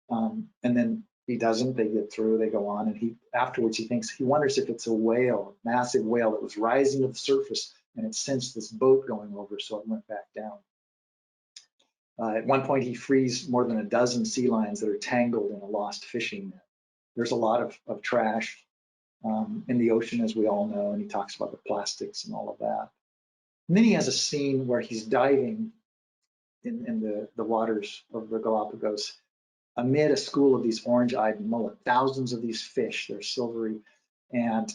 And then he doesn't, they get through, they go on, and afterwards he wonders if it's a whale, a massive whale that was rising to the surface and it sensed this boat going over, so it went back down. At one point he frees more than a dozen sea lions that are tangled in a lost fishing net. There's a lot of trash in the ocean, as we all know, and he talks about the plastics and all of that. And then he has a scene where he's diving in the waters of the Galapagos amid a school of these orange-eyed mullet, thousands of these fish, they're silvery, and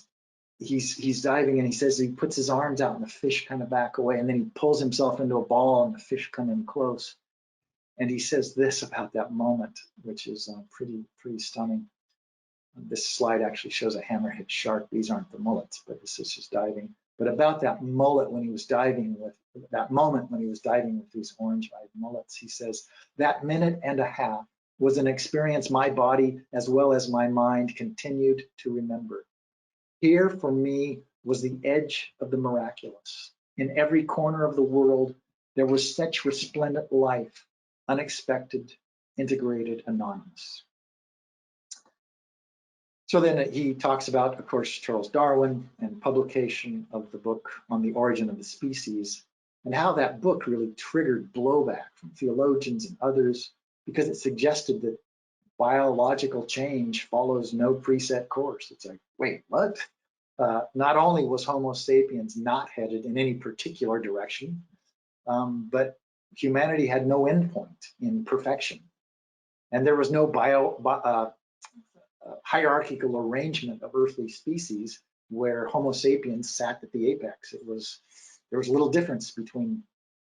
he's diving, and he says he puts his arms out and the fish kind of back away, and then he pulls himself into a ball and the fish come in close. And he says this about that moment, which is pretty stunning. This slide actually shows a hammerhead shark. These aren't the mullets, but this is just diving. But about that mullet when he was diving with, that moment when he was diving with these orange-eyed mullets, he says, that minute and a half was an experience my body as well as my mind continued to remember. Here for me was the edge of the miraculous. In every corner of the world, there was such resplendent life, unexpected, integrated, anonymous. So then he talks about, of course, Charles Darwin and publication of the book On the Origin of the Species, and how that book really triggered blowback from theologians and others, because it suggested that biological change follows no preset course. It's like, wait, what? Not only was Homo sapiens not headed in any particular direction, but humanity had no endpoint in perfection. And there was no hierarchical arrangement of earthly species where Homo sapiens sat at the apex. There was little difference between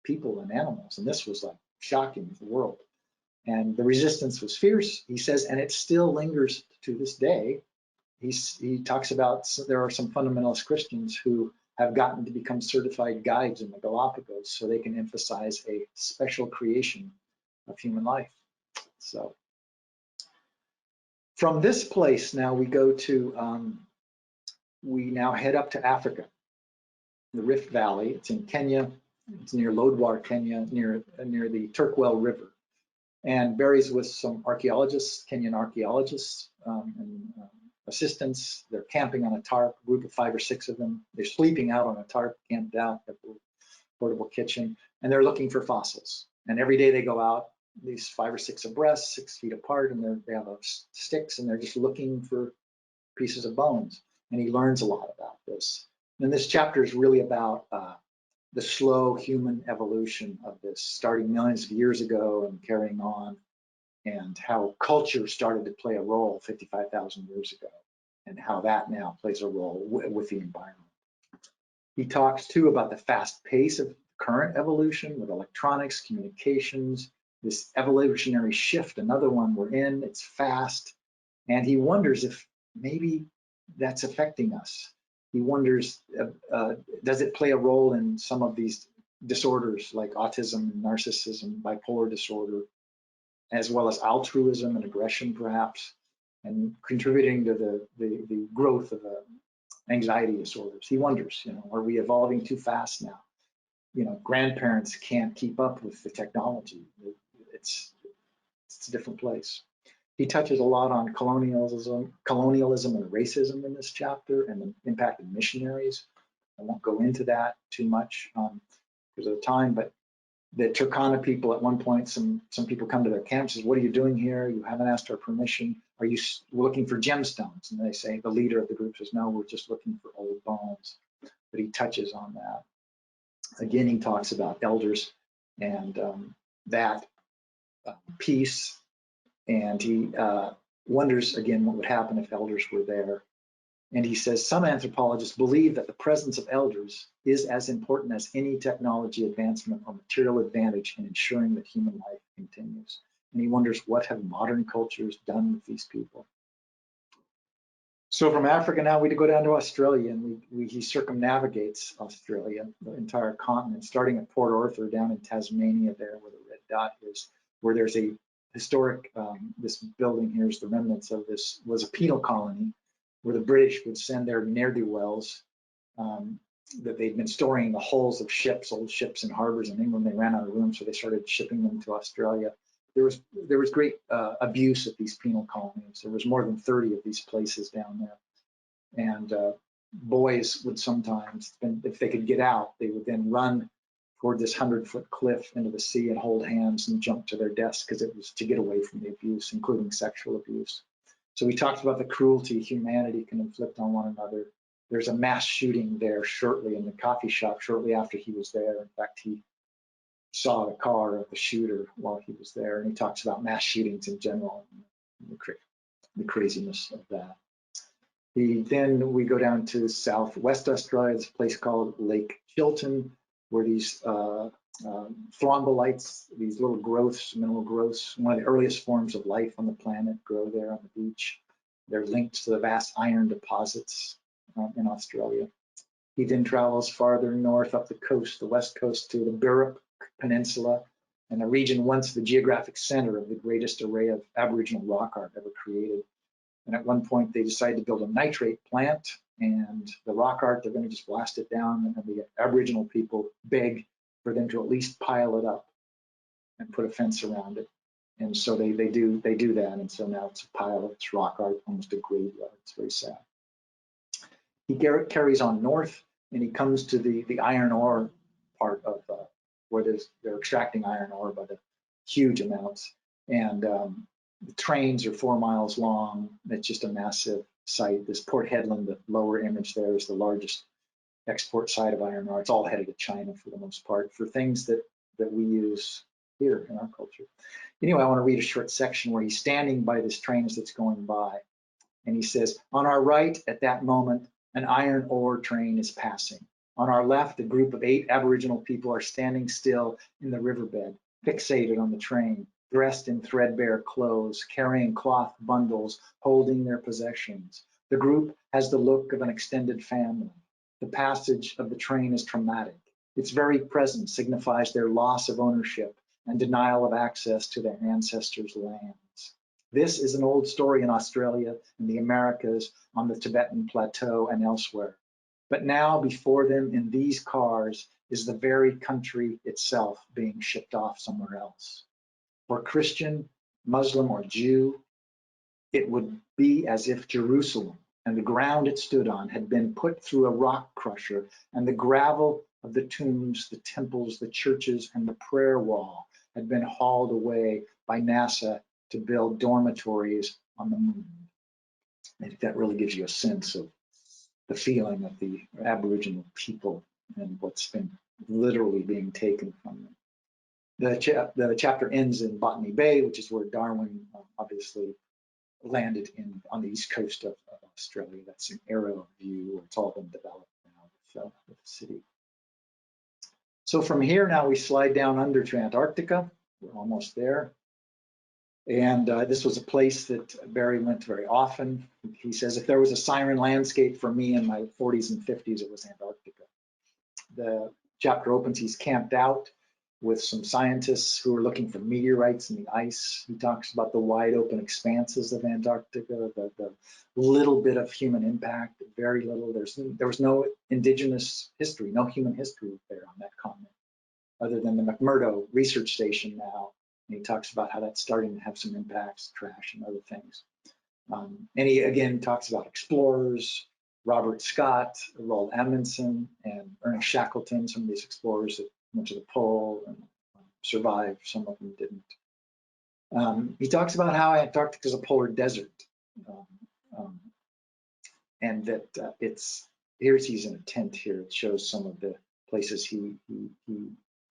people and animals, and this was like shocking to the world. And the resistance was fierce, he says, and it still lingers to this day. He talks about there are some fundamentalist Christians who have gotten to become certified guides in the Galapagos so they can emphasize a special creation of human life. So from this place now we go to, we now head up to Africa, the Rift Valley. It's in Kenya. It's near Lodwar, Kenya, near the Turkwell River. And Barry's with some archaeologists, Kenyan archaeologists, and assistants. They're camping on a tarp, a group of 5 or 6 of them. They're sleeping out on a tarp, camped out at the portable kitchen, and they're looking for fossils. And every day they go out, these 5 or 6 abreast, 6 feet apart, and they have sticks, and they're just looking for pieces of bones. And he learns a lot about this. And this chapter is really about the slow human evolution of this, starting millions of years ago and carrying on, and how culture started to play a role 55,000 years ago, and how that now plays a role with the environment. He talks too about the fast pace of current evolution with electronics, communications, this evolutionary shift, another one we're in, it's fast, and he wonders if maybe that's affecting us. He wonders, does it play a role in some of these disorders like autism, narcissism, bipolar disorder, as well as altruism and aggression, perhaps, and contributing to the growth of anxiety disorders. He wonders, are we evolving too fast now? Grandparents can't keep up with the technology. It's a different place. He touches a lot on colonialism and racism in this chapter and the impact of missionaries. I won't go into that too much because of the time, but the Turkana people at one point, some people come to their camp and says, what are you doing here? You haven't asked our permission. Are you looking for gemstones? And they say, the leader of the group says, no, we're just looking for old bones. But he touches on that. Again, he talks about elders and that piece. And he wonders, again, what would happen if elders were there. And he says, some anthropologists believe that the presence of elders is as important as any technology advancement or material advantage in ensuring that human life continues. And he wonders, what have modern cultures done with these people? So from Africa now we go down to Australia, and he circumnavigates Australia, the entire continent, starting at Port Arthur down in Tasmania there where the red dot is, where there's a historic, this building here is the remnants of this, was a penal colony where the British would send their ne'er-do-wells that they'd been storing in the hulls of ships, old ships in harbors in England. They ran out of room, so they started shipping them to Australia. There was great abuse at these penal colonies. There was more than 30 of these places down there. And boys would sometimes, if they could get out, they would then run toward this 100-foot cliff into the sea and hold hands and jump to their deaths because it was to get away from the abuse, including sexual abuse. So we talked about the cruelty humanity can inflict on one another. There's a mass shooting there shortly in the coffee shop shortly after he was there. In fact, he saw the car of the shooter while he was there, and he talks about mass shootings in general and the craziness of that. Then we go down to southwest Australia. There's a place called Lake Chiltern, where these thrombolites, these little growths, mineral growths, one of the earliest forms of life on the planet, grow there on the beach. They're linked to the vast iron deposits in Australia. He then travels farther north up the coast, the west coast, to the Burrup Peninsula, and a region once the geographic center of the greatest array of Aboriginal rock art ever created. And at one point, they decided to build a nitrate plant, and the rock art, they're going to just blast it down, and the Aboriginal people beg for them to at least pile it up and put a fence around it. And so they do that, and so now it's a pile, it's rock art, almost a graveyard. It's very sad. He carries on north, and he comes to the iron ore part of where they're extracting iron ore by the huge amounts. And the trains are 4 miles long. It's just a massive site. This Port Hedland, the lower image there, is the largest export site of iron ore. It's all headed to China for the most part for things that we use here in our culture. Anyway, I want to read a short section where he's standing by this train as it's going by. And he says, on our right at that moment, an iron ore train is passing. On our left, a group of 8 Aboriginal people are standing still in the riverbed, fixated on the train, dressed in threadbare clothes, carrying cloth bundles, holding their possessions. The group has the look of an extended family. The passage of the train is traumatic. Its very presence signifies their loss of ownership and denial of access to their ancestors' lands. This is an old story in Australia and the Americas, on the Tibetan Plateau and elsewhere. But now before them in these cars is the very country itself being shipped off somewhere else. For Christian, Muslim, or Jew, it would be as if Jerusalem and the ground it stood on had been put through a rock crusher, and the gravel of the tombs, the temples, the churches, and the prayer wall had been hauled away by NASA to build dormitories on the moon. I think that really gives you a sense of the feeling of the Aboriginal people and what's been literally being taken from them. The chapter ends in Botany Bay, which is where Darwin obviously landed on the east coast of Australia. That's an aerial view where it's all been developed now with the city. So from here now we slide down under to Antarctica. We're almost there. And this was a place that Barry went very often. He says, if there was a siren landscape for me in my 40s and 50s, it was Antarctica. The chapter opens, he's camped out with some scientists who are looking for meteorites in the ice. He talks about the wide open expanses of Antarctica, the little bit of human impact, very little. There was no indigenous history, no human history there on that continent, other than the McMurdo research station now. And he talks about how that's starting to have some impacts, trash and other things. And he again talks about explorers, Robert Scott, Roald Amundsen, and Ernest Shackleton, some of these explorers that went to the pole and survived, some of them didn't. He talks about how Antarctica is a polar desert, and that he's in a tent here. It shows some of the places he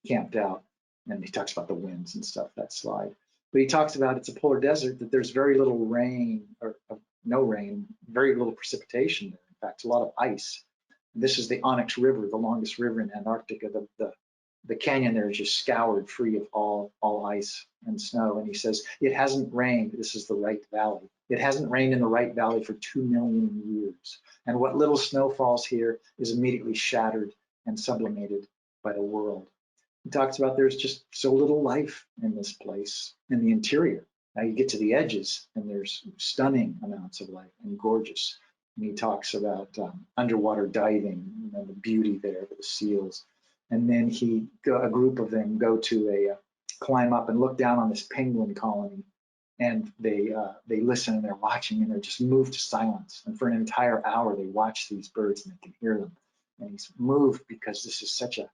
camped out, and he talks about the winds and stuff, that slide. But he talks about it's a polar desert, that there's very little rain, or no rain, very little precipitation there. In fact, a lot of ice. This is the Onyx River, the longest river in Antarctica. The canyon there is just scoured free of all ice and snow. And he says, it hasn't rained, this is the Wright Valley. It hasn't rained in the Wright Valley for 2 million years. And what little snow falls here is immediately shattered and sublimated by the world. He talks about there's just so little life in this place, in the interior. Now you get to the edges and there's stunning amounts of life and gorgeous. And he talks about underwater diving and the beauty there of the seals. And then a group of them go to climb up and look down on this penguin colony, and they listen and they're watching and they're just moved to silence. And for an entire hour, they watch these birds and they can hear them. And he's moved because this is such a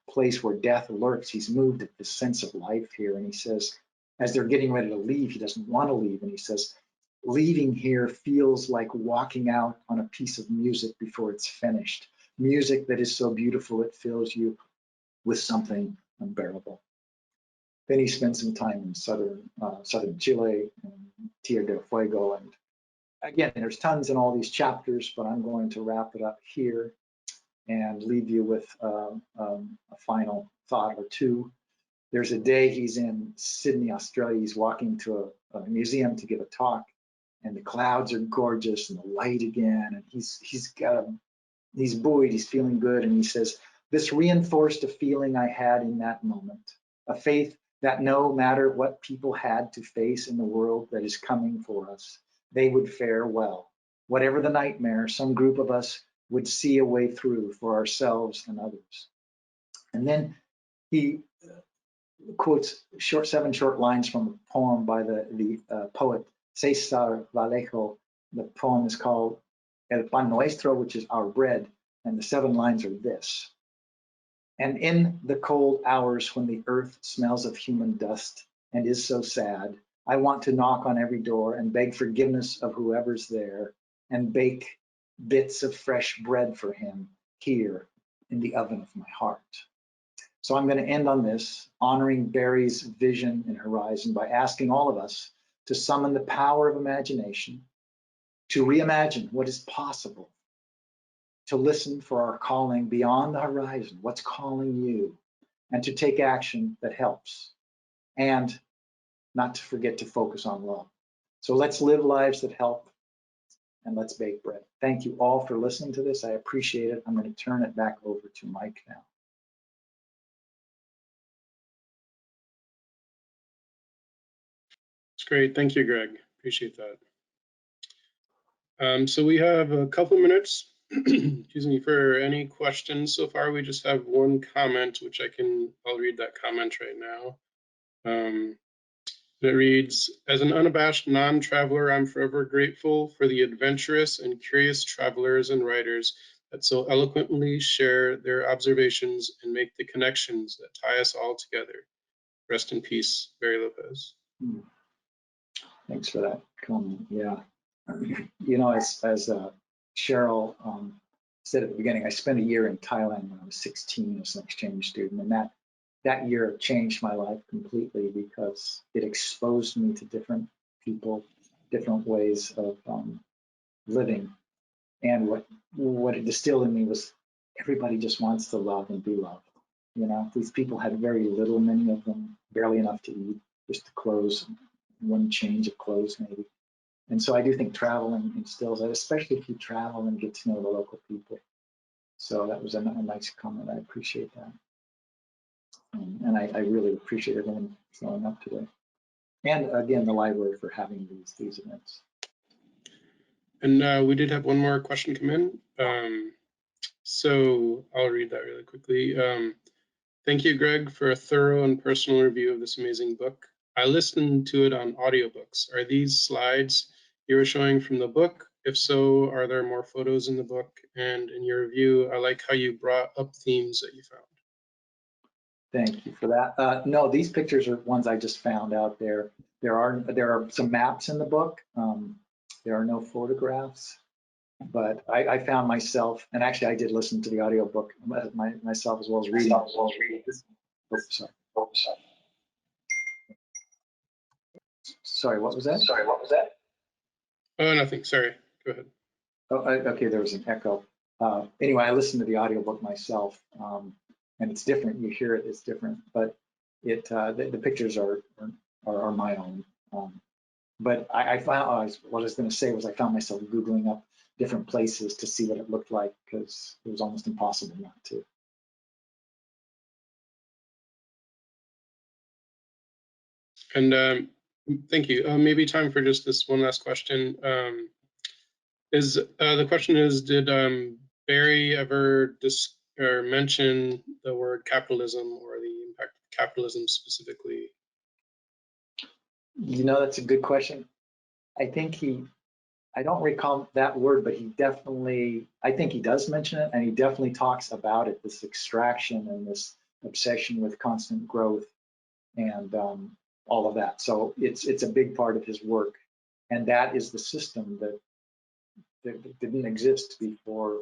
place where death lurks. He's moved at the sense of life here. And he says, as they're getting ready to leave, he doesn't want to leave. And he says, leaving here feels like walking out on a piece of music before it's finished. Music that is so beautiful it fills you with something unbearable. Then he spent some time in southern Chile and Tierra del Fuego. And again, there's tons in all these chapters, but I'm going to wrap it up here and leave you with a final thought or two. There's a day he's in Sydney, Australia. He's walking to a museum to give a talk, and the clouds are gorgeous and the light again. And he's buoyed, he's feeling good. And he says, this reinforced a feeling I had in that moment, a faith that no matter what people had to face in the world that is coming for us, they would fare well. Whatever the nightmare, some group of us would see a way through for ourselves and others. And then he quotes 7 short lines from a poem by the poet César Vallejo. The poem is called El Pan Nuestro, which is our bread, and the 7 lines are this. And in the cold hours when the earth smells of human dust and is so sad, I want to knock on every door and beg forgiveness of whoever's there and bake bits of fresh bread for him here in the oven of my heart. So I'm going to end on this, honoring Barry's vision and horizon by asking all of us to summon the power of imagination, to reimagine what is possible, to listen for our calling beyond the horizon, what's calling you, and to take action that helps, and not to forget to focus on love. So let's live lives that help, and let's bake bread. Thank you all for listening to this. I appreciate it. I'm going to turn it back over to Mike now. It's great. Thank you, Greg. Appreciate that. So we have a couple minutes, excuse me, for any questions. So far, we just have one comment, which I'll read that comment right now. It reads, as an unabashed non-traveler, I'm forever grateful for the adventurous and curious travelers and writers that so eloquently share their observations and make the connections that tie us all together. Rest in peace, Barry Lopez. Thanks for that comment. Yeah. You know, as Cheryl said at the beginning, I spent a year in Thailand when I was 16 as an exchange student, and that year changed my life completely because it exposed me to different people, different ways of living. And what it distilled in me was everybody just wants to love and be loved. You know, these people had very little, many of them, barely enough to eat, just the clothes one change of clothes maybe. And so I do think traveling instills that, especially if you travel and get to know the local people. So that was a nice comment. I appreciate that. And I really appreciate everyone showing up today. And again, the library for having these events. And we did have one more question come in. So I'll read that really quickly. Thank you, Greg, for a thorough and personal review of this amazing book. I listened to it on audiobooks. Are these slides you were showing from the book? If so, are there more photos in the book? And in your review, I like how you brought up themes that you found. Thank you for that. No, these pictures are ones I just found out there. There are some maps in the book. There are no photographs, but I found myself, and actually I did listen to the audiobook myself as well as reading. Sorry, what was that? Oh, nothing. Sorry. Go ahead. Oh, okay, there was an echo. Anyway, I listened to the audiobook myself, and it's different. You hear it, it's different, but the pictures are my own. But I found, what I was going to say was I found myself Googling up different places to see what it looked like because it was almost impossible not to. And thank you. Maybe time for just this one last question. The question is, did Barry ever mention the word capitalism or the impact of capitalism specifically? You know, that's a good question. I don't recall that word, but I think he does mention it, and he definitely talks about it, this extraction and this obsession with constant growth and all of that. So it's a big part of his work, and that is the system that didn't exist before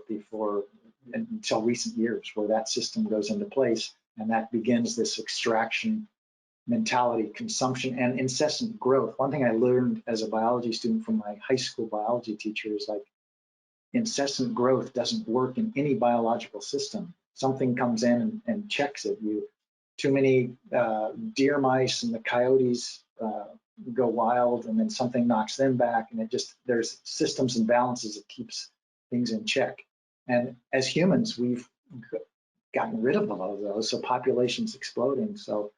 until recent years, where that system goes into place, and that begins this extraction mentality, consumption, and incessant growth. One thing I learned as a biology student from my high school biology teacher is like incessant growth doesn't work in any biological system. Something comes in and checks it. Too many deer mice and the coyotes go wild, and then something knocks them back, and there's systems and balances that keeps things in check. And as humans, we've gotten rid of all of those, so population's exploding. So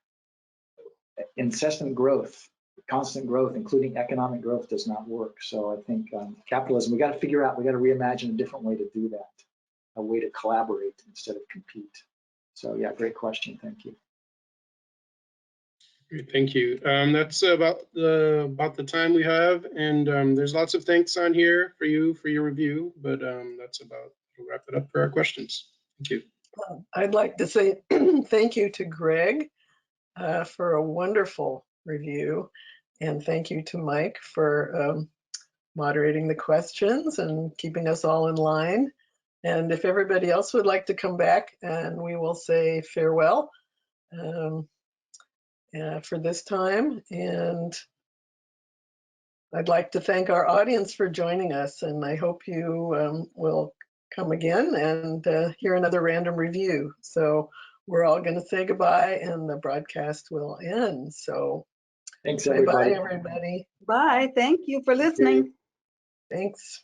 incessant growth, constant growth, including economic growth, does not work. So I think capitalism, we got to figure out, we got to reimagine a different way to do that, a way to collaborate instead of compete. So yeah, great question. Thank you. Great, thank you. That's about the time we have, and there's lots of thanks on here for your review, but that's about, we'll wrap it up for our questions. Thank you. I'd like to say thank you to Greg for a wonderful review, and thank you to Mike for moderating the questions and keeping us all in line. And if everybody else would like to come back, and we will say farewell for this time. And I'd like to thank our audience for joining us, and I hope you will come again and hear another random review. So we're all going to say goodbye, and the broadcast will end. So thanks, everybody. bye, everybody. Bye. Thank you for listening. Thanks.